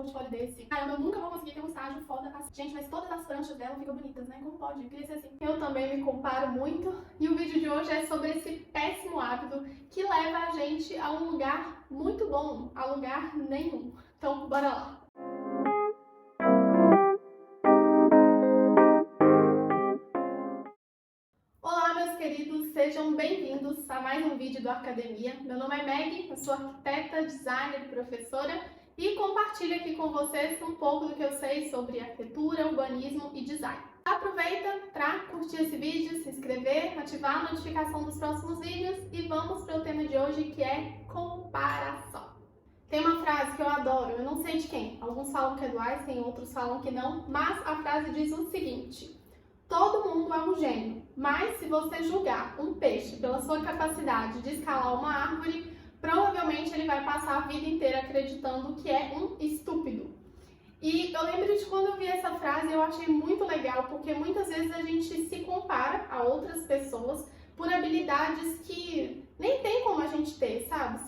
portfólio desse. Caramba, eu nunca vou conseguir ter um estágio foda assim. Gente, mas todas as pranchas dela ficam bonitas, né? Como pode? Eu queria ser assim. Eu também me comparo muito. E o vídeo de hoje é sobre esse péssimo hábito que leva a gente a um lugar muito bom, a lugar nenhum. Então, bora lá. Olá, meus queridos, sejam bem-vindos a mais um vídeo do Arcademia. Meu nome é Meg, eu sou arquiteta, designer e professora e compartilho aqui com vocês um pouco do que eu sei sobre arquitetura, urbanismo e design. Aproveita para curtir esse vídeo, se inscrever, ativar a notificação dos próximos vídeos e vamos para o tema de hoje, que é comparação. Tem uma frase que eu adoro, eu não sei de quem, alguns falam que é do Einstein, outros falam que não, mas a frase diz o seguinte: todo mundo é um gênio, mas se você julgar um peixe pela sua capacidade de escalar uma árvore, provavelmente ele vai passar a vida inteira acreditando que é um estúpido. E eu lembro de quando eu vi essa frase, eu achei muito legal, porque muitas vezes a gente se compara a outras pessoas por habilidades que nem tem como a gente ter, sabe?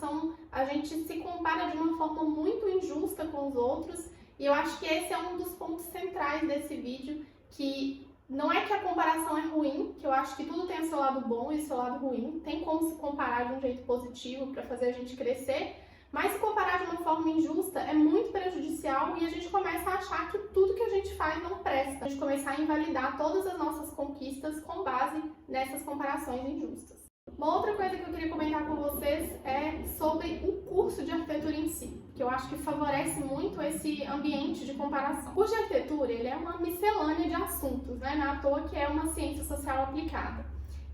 A gente se compara de uma forma muito injusta com os outros, e eu acho que esse é um dos pontos centrais desse vídeo, que não é que a comparação é ruim, que eu acho que tudo tem o seu lado bom e o seu lado ruim, tem como se comparar de um jeito positivo para fazer a gente crescer, mas se comparar de uma forma injusta é muito prejudicial e a gente começa a achar que tudo que a gente faz não presta. A gente começa a invalidar todas as nossas conquistas com base nessas comparações injustas. Uma outra coisa que eu queria comentar com vocês é sobre o curso de arquitetura em si, que eu acho que favorece muito esse ambiente de comparação. O curso de arquitetura, ele é uma miscelânea de assuntos, né? Não é à toa que é uma ciência social aplicada.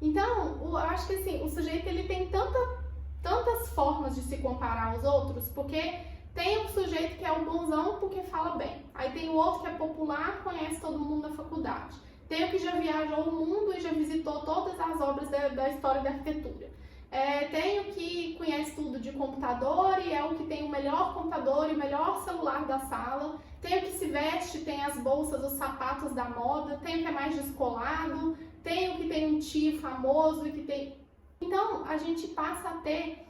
Então, eu acho que assim, o sujeito ele tem tantas formas de se comparar aos outros, porque tem um sujeito que é o bonzão porque fala bem, aí tem o outro que é popular, conhece todo mundo da faculdade. Tem o que já viajou o mundo e já visitou todas as obras da história da arquitetura. Tem o que conhece tudo de computador e é o que tem o melhor computador e o melhor celular da sala. Tem o que se veste, tem as bolsas, os sapatos da moda. Tem o que é mais descolado. Tem o que tem um tio famoso e que tem... Então, a gente passa a ter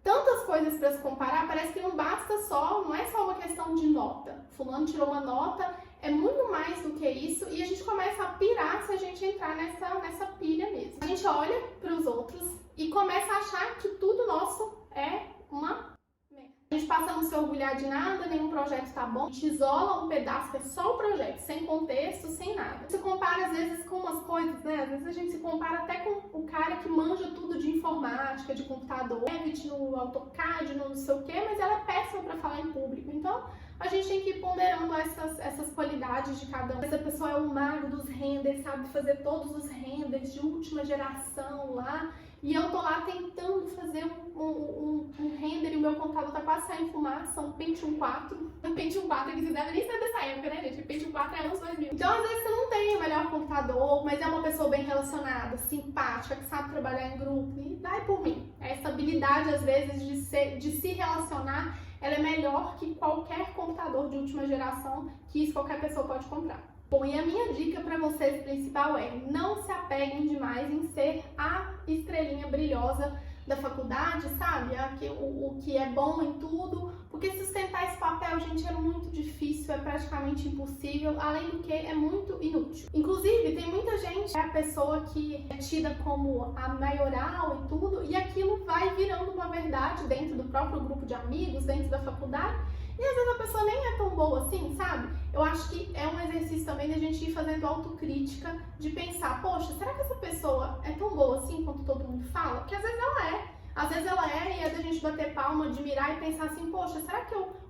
tantas coisas para se comparar, parece que não basta só, não é só uma questão de nota. Fulano tirou uma nota, é muito mais do que isso e a gente começa a pirar se a gente entrar nessa pilha mesmo. A gente olha para os outros e começa a achar que tudo nosso é uma merda. A gente passa a não se orgulhar de nada, nenhum projeto tá bom, a gente isola um pedaço que é só o projeto, sem contexto, sem nada. Se compara às vezes com umas coisas, né? Às vezes a gente se compara até com o cara que manja tudo de informática, de computador, Revit no AutoCAD, no não sei o que, mas ela é péssima para falar em público. Então, a gente tem que ir ponderando essas qualidades de cada um. Essa pessoa é o mago dos renders, sabe fazer todos os renders de última geração lá, e eu tô lá tentando fazer um render e o meu computador tá quase saindo fumaça, um Pentium 4. Um Pentium 4 que vocês devem nem saber dessa época, né, gente? O Pentium 4 é anos 2000. Então, às vezes você não tem o melhor computador, mas é uma pessoa bem relacionada, simpática, que sabe trabalhar em grupo, e vai por mim. Essa habilidade, às vezes, de se relacionar, ela é melhor que qualquer computador de última geração que isso qualquer pessoa pode comprar. Bom, e a minha dica para vocês principal é: não se apeguem demais em ser a estrelinha brilhosa da faculdade, sabe? O que é bom em tudo, porque sustentar esse papel, gente, é muito difícil, é praticamente impossível, além do que é muito inútil. Inclusive, tem muita gente, é a pessoa que é tida como a maioral e tudo, e aquilo vai virando uma verdade dentro do próprio grupo de amigos, dentro da faculdade, e às vezes a pessoa nem é tão boa assim, sabe? Eu acho que é um exercício também da gente ir fazendo autocrítica, de pensar, poxa, será que essa pessoa é tão boa assim quanto todo mundo fala? Porque às vezes ela é. Às vezes ela é, e é da gente bater palma, admirar e pensar assim, poxa,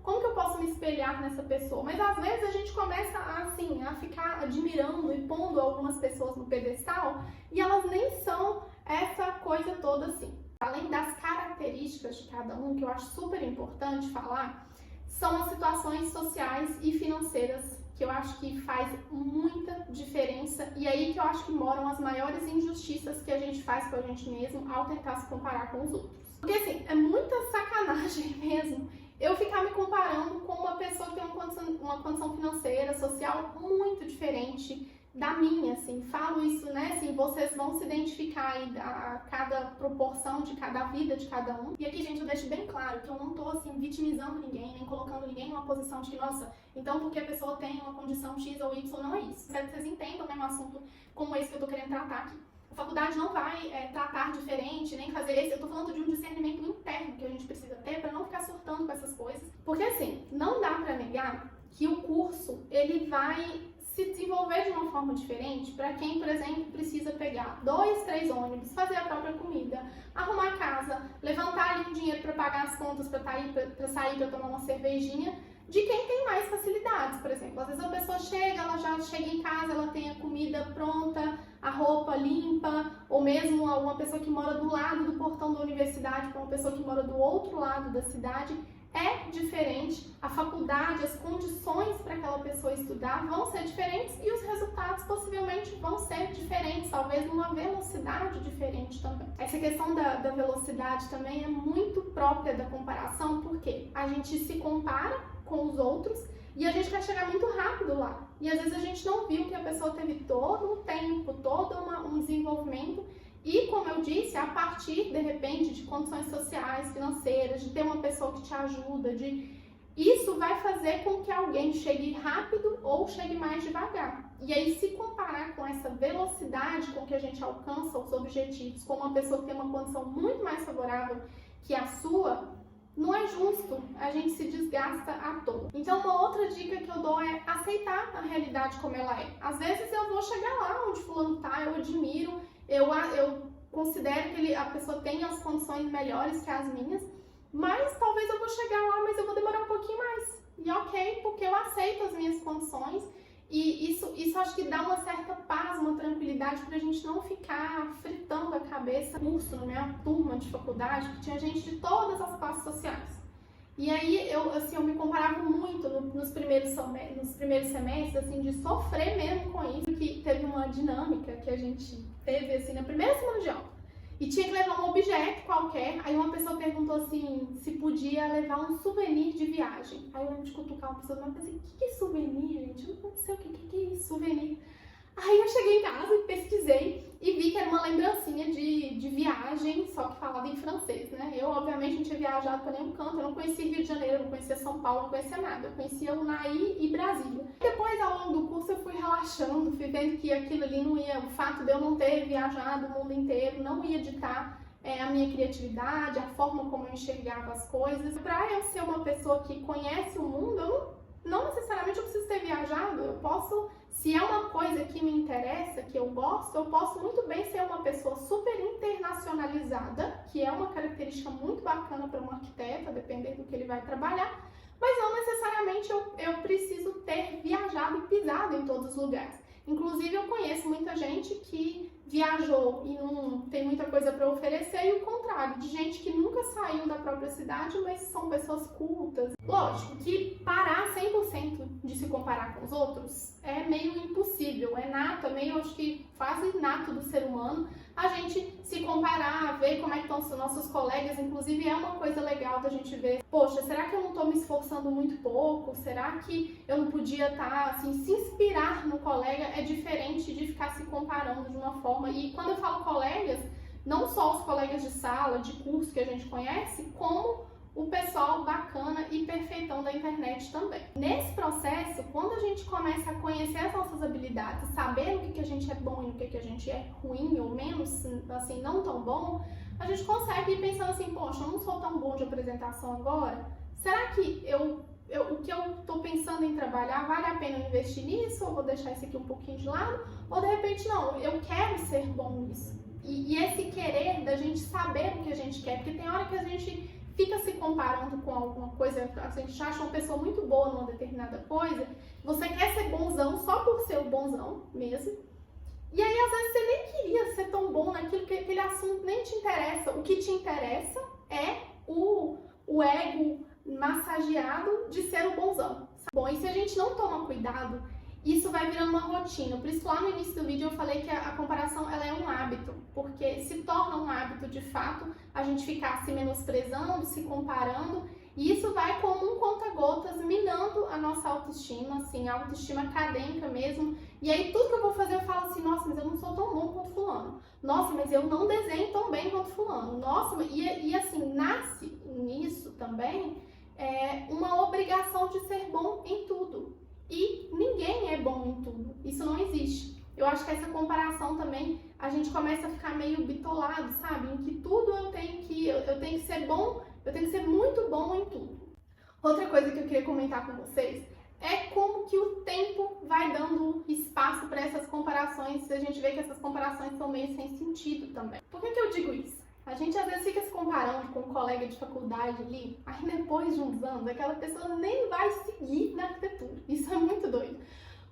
como que eu posso me espelhar nessa pessoa? Mas às vezes a gente começa a ficar admirando e pondo algumas pessoas no pedestal, e elas nem são essa coisa toda assim. Além das características de cada um, que eu acho super importante falar, são as situações sociais e financeiras, que eu acho que faz muita diferença, e aí que eu acho que moram as maiores injustiças que a gente faz com a gente mesmo ao tentar se comparar com os outros. Porque assim, é muita sacanagem mesmo eu ficar me comparando com uma pessoa que tem uma condição financeira, social muito diferente da minha, assim, falo isso, né, assim, vocês vão se identificar aí a cada proporção de cada vida de cada um. E aqui, gente, eu deixo bem claro que eu não tô, assim, vitimizando ninguém, nem colocando ninguém numa posição de que, nossa, então porque a pessoa tem uma condição X ou Y, não é isso. Espero que vocês entendam, né, um assunto como esse que eu tô querendo tratar aqui. A faculdade não vai tratar diferente, nem fazer esse. Eu tô falando de um discernimento interno que a gente precisa ter para não ficar surtando com essas coisas. Porque, assim, não dá para negar que o curso, ele vai se desenvolver de uma forma diferente para quem, por exemplo, precisa pegar 2, 3 ônibus, fazer a própria comida, arrumar a casa, levantar ali um dinheiro para pagar as contas, para sair para tomar uma cervejinha, de quem tem mais facilidades, por exemplo. Às vezes a pessoa chega, ela já chega em casa, ela tem a comida pronta, a roupa limpa, ou mesmo uma pessoa que mora do lado do portão da universidade para uma pessoa que mora do outro lado da cidade. É diferente, a faculdade, as condições para aquela pessoa estudar vão ser diferentes e os resultados possivelmente vão ser diferentes, talvez numa velocidade diferente também. Essa questão da velocidade também é muito própria da comparação, porque a gente se compara com os outros e a gente quer chegar muito rápido lá. E às vezes a gente não viu que a pessoa teve todo um tempo, todo um desenvolvimento. E, como eu disse, a partir, de repente, de condições sociais, financeiras, de ter uma pessoa que te ajuda, isso vai fazer com que alguém chegue rápido ou chegue mais devagar. E aí, se comparar com essa velocidade com que a gente alcança os objetivos, com uma pessoa que tem uma condição muito mais favorável que a sua, não é justo, a gente se desgasta à toa. Então, uma outra dica que eu dou é aceitar a realidade como ela é. Às vezes eu vou chegar lá onde fulano tá, eu admiro, eu considero que a pessoa tem as condições melhores que as minhas, mas talvez eu vou chegar lá, mas eu vou demorar um pouquinho mais. E ok, porque eu aceito as minhas condições e isso acho que dá uma certa paz, uma tranquilidade pra gente não ficar fritando a cabeça. Curso na minha turma de faculdade, que tinha gente de todas as classes sociais. E aí eu me comparava muito nos primeiros semestres, assim, de sofrer mesmo com isso, que teve uma dinâmica que a gente teve, assim, na primeira semana de aula. E tinha que levar um objeto qualquer, aí uma pessoa perguntou, assim, se podia levar um souvenir de viagem. Aí eu lembro de cutucar uma pessoa, mas eu pensei, o que é souvenir, gente? Eu não sei o que é isso, souvenir. Aí eu cheguei em casa e pesquisei e vi que era uma lembrancinha de viagem, só que falava em francês, né? Eu, obviamente, não tinha viajado para nenhum canto, eu não conhecia Rio de Janeiro, eu não conhecia São Paulo, não conhecia nada. Eu conhecia Unai e Brasília. Depois, ao longo do curso, eu fui relaxando, fui vendo que aquilo ali não ia, o fato de eu não ter viajado o mundo inteiro não ia ditar a minha criatividade, a forma como eu enxergava as coisas. Para eu ser uma pessoa que conhece o mundo, eu não necessariamente eu preciso ter viajado, eu posso, se é uma coisa que me interessa, que eu gosto, eu posso muito bem ser uma pessoa super internacionalizada, que é uma característica muito bacana para um arquiteto, dependendo do que ele vai trabalhar, mas não necessariamente eu preciso ter viajado e pisado em todos os lugares. Inclusive, eu conheço muita gente que viajou e não tem muita coisa para oferecer, e o contrário, de gente que nunca saiu da própria cidade, mas são pessoas cultas. Lógico que parar 100% de se comparar com os outros é meio impossível, é nato, é meio, acho que quase inato do ser humano, a gente se comparar, ver como é que estão os nossos colegas. Inclusive é uma coisa legal da gente ver, poxa, será que eu não estou me esforçando muito pouco? Será que eu não podia estar, assim, se inspirar no colega é diferente de ficar se comparando de uma forma. E quando eu falo colegas, não só os colegas de sala, de curso que a gente conhece, como o pessoal bacana e perfeitão da internet também. Nesse processo, quando a gente começa a conhecer as nossas habilidades, saber no que a gente é bom e no que a gente é ruim ou menos, assim, não tão bom, a gente consegue ir pensando assim, poxa, eu não sou tão bom de apresentação agora, será que o que eu estou pensando em trabalhar, vale a pena eu investir nisso, ou vou deixar isso aqui um pouquinho de lado, ou de repente não, eu quero ser bom nisso. E esse querer da gente saber o que a gente quer, porque tem hora que a gente fica se comparando com alguma coisa, a gente acha uma pessoa muito boa numa determinada coisa, você quer ser bonzão só por ser o bonzão mesmo, e aí às vezes você nem queria ser tão bom naquilo, que aquele assunto nem te interessa. O que te interessa é o ego massageado de ser o bonzão. Bom, e se a gente não toma cuidado, isso vai virando uma rotina. Por isso, lá no início do vídeo eu falei que a comparação ela é um hábito, porque se torna um hábito de fato a gente ficar se menosprezando, se comparando, e isso vai como um conta-gotas minando a nossa autoestima, assim, a autoestima acadêmica mesmo, E aí tudo que eu vou fazer eu falo assim, nossa, mas eu não sou tão bom quanto fulano. Nossa, mas eu não desenho tão bem quanto fulano. Nossa, e assim, nasce nisso também uma obrigação de ser bom em tudo. E ninguém é bom em tudo. Isso não existe. Eu acho que essa comparação também, a gente começa a ficar meio bitolado, sabe? Em que tudo eu tenho que ser bom, eu tenho que ser muito bom em tudo. Outra coisa que eu queria comentar com vocês é como que o tempo vai dando espaço para essas comparações. A gente vê que essas comparações são meio sem sentido também. Por que eu digo isso? A gente às vezes fica se comparando com um colega de faculdade ali, aí depois de uns anos aquela pessoa nem vai seguir na arquitetura. Isso é muito doido.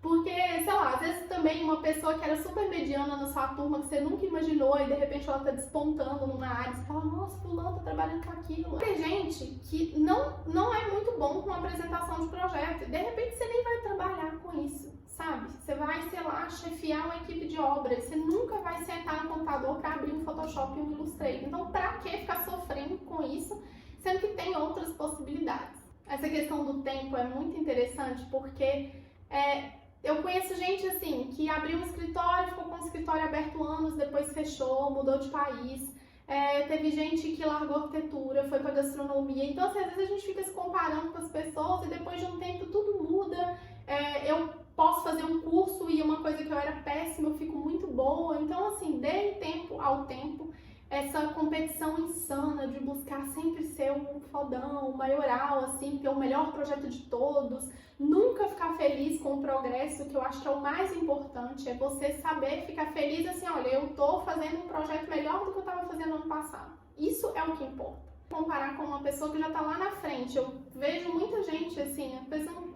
Porque, sei lá, às vezes também uma pessoa que era super mediana na sua turma, que você nunca imaginou, e de repente ela tá despontando numa área, e você fala, nossa, fulano tá trabalhando com aquilo. Tem gente que não é muito bom com apresentação de projeto, e de repente você nem vai trabalhar com isso, sabe? Você vai, sei lá, chefiar uma equipe de obras, você nunca vai sentar no computador para abrir um Photoshop e um Illustrator. Então, pra que ficar sofrendo com isso, sendo que tem outras possibilidades? Essa questão do tempo é muito interessante, porque eu conheço gente assim, que abriu um escritório, ficou com o escritório aberto anos, depois fechou, mudou de país. Teve gente que largou arquitetura, foi para gastronomia. Então, assim, às vezes a gente fica se comparando com as pessoas e depois de um tempo tudo muda. Eu posso fazer um curso e uma coisa que eu era péssima, eu fico muito boa. Então, assim, dê tempo ao tempo. Essa competição insana de buscar sempre ser um fodão, um maioral, assim, ter o melhor projeto de todos, nunca ficar feliz com o progresso, que eu acho que é o mais importante, é você saber ficar feliz assim, olha, eu tô fazendo um projeto melhor do que eu tava fazendo ano passado. Isso é o que importa. Comparar com uma pessoa que já tá lá na frente, eu vejo muita gente, assim,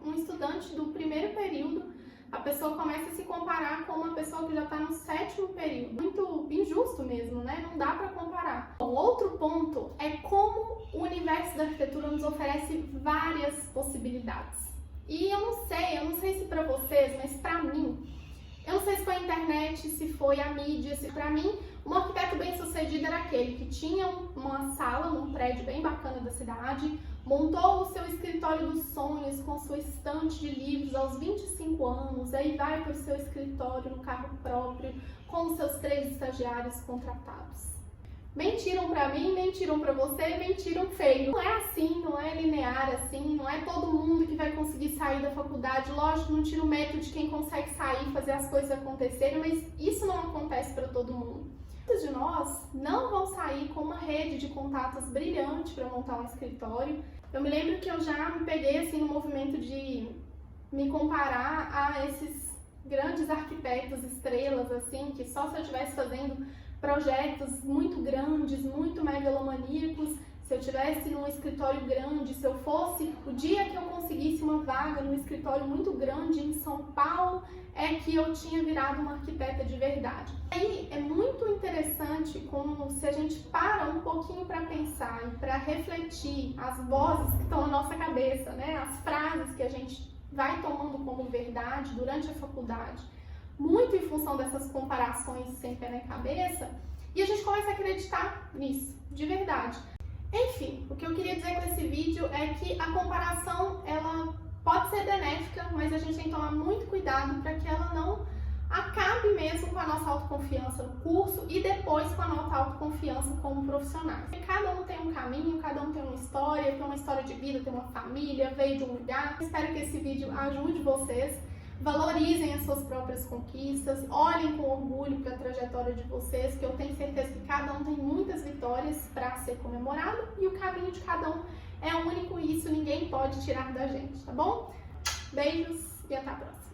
um estudante do primeiro período, a pessoa começa a se comparar com uma pessoa que já está no 7º período. Muito injusto mesmo, né? Não dá para comparar. O outro ponto é como o universo da arquitetura nos oferece várias possibilidades. E eu não sei se para vocês, mas para mim, eu não sei se foi a internet, se foi a mídia, se para mim, um arquiteto bem-sucedido era aquele que tinha uma sala num prédio bem bacana da cidade, montou o seu escritório dos sonhos com sua estante de livros aos 25 anos, aí vai para o seu escritório no carro próprio com os seus 3 estagiários contratados. Mentiram pra mim, mentiram pra você, mentiram feio. Não é assim, não é linear assim, não é todo mundo que vai conseguir sair da faculdade. Lógico, não tira o mérito de quem consegue sair, fazer as coisas acontecerem, mas isso não acontece pra todo mundo. Muitos de nós não vão sair com uma rede de contatos brilhante para montar um escritório. Eu me lembro que eu já me peguei assim no movimento de me comparar a esses grandes arquitetos, estrelas, assim, que só se eu estivesse fazendo projetos muito grandes, muito megalomaníacos, se eu estivesse num escritório grande, se eu fosse, o dia que eu conseguisse uma vaga num escritório muito grande em São Paulo, é que eu tinha virado uma arquiteta de verdade. Aí é muito interessante como se a gente para um pouquinho para pensar e para refletir as vozes que estão na nossa cabeça, né? As frases que a gente vai tomando como verdade durante a faculdade, muito em função dessas comparações sem pé nem cabeça, e a gente começa a acreditar nisso, de verdade. Enfim, o que eu queria dizer com esse vídeo é que a comparação, ela pode ser benéfica, mas a gente tem que tomar muito cuidado para que ela não acabe mesmo com a nossa autoconfiança no curso e depois com a nossa autoconfiança como profissionais. Cada um tem um caminho, cada um tem uma história de vida, tem uma família, veio de um lugar. Espero que esse vídeo ajude vocês. Valorizem as suas próprias conquistas, olhem com orgulho para a trajetória de vocês, que eu tenho certeza que cada um tem muitas vitórias para ser comemorado e o caminho de cada um é único e isso ninguém pode tirar da gente, tá bom? Beijos e até a próxima!